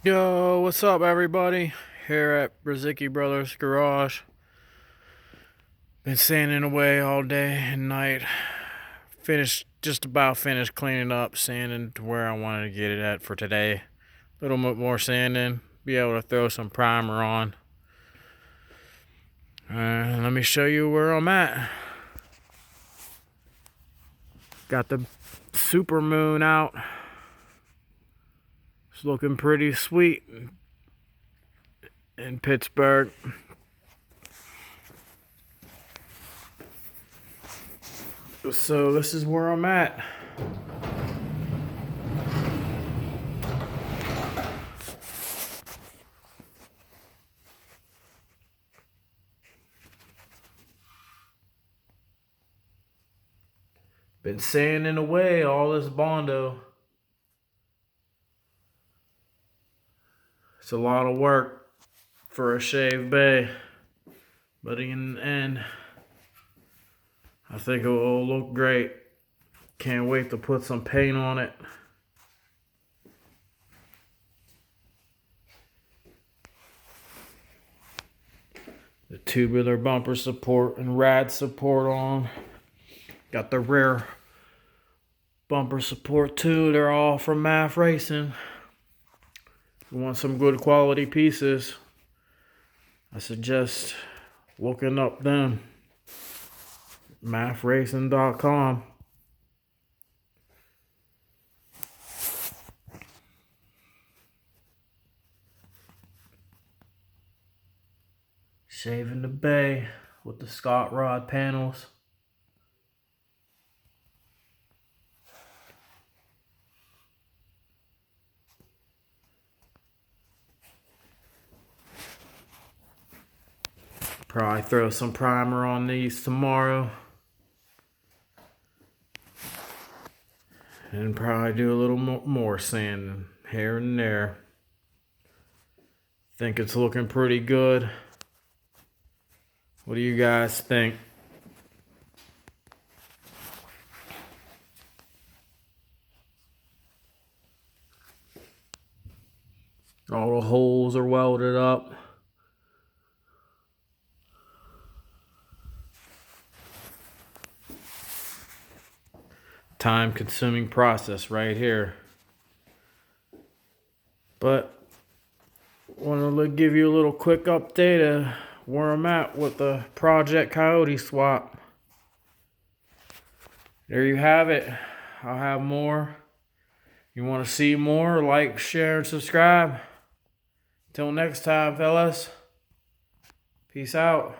Yo, what's up, everybody? Here at Brzezicki Brothers Garage. Been sanding away all day and night. Just about finished cleaning up, sanding to where I wanted to get it at for today. A little bit more sanding, be able to throw some primer on. Let me show you where I'm at. Got the super moon out. It's looking pretty sweet in Pittsburgh. So this is where I'm at. Been sanding away all this Bondo. It's a lot of work for a shaved bay, but in the end, I think it will look great. Can't wait to put some paint on it. The tubular bumper support and rad support on. Got the rear bumper support too. They're all from mafracing. If you want some good quality pieces, I suggest looking up them. mafracing.com. Shaving the bay with the Scott rod panels. Probably throw some primer on these tomorrow. And probably do a little more sanding here and there. Think it's looking pretty good. What do you guys think? All the holes are welded up. Time-consuming process right here. But want to give you a little quick update of where I'm at with the Project Coyote swap. There you have it. I'll have more. You want to see more? Like, share, and subscribe. Till next time, fellas. Peace out.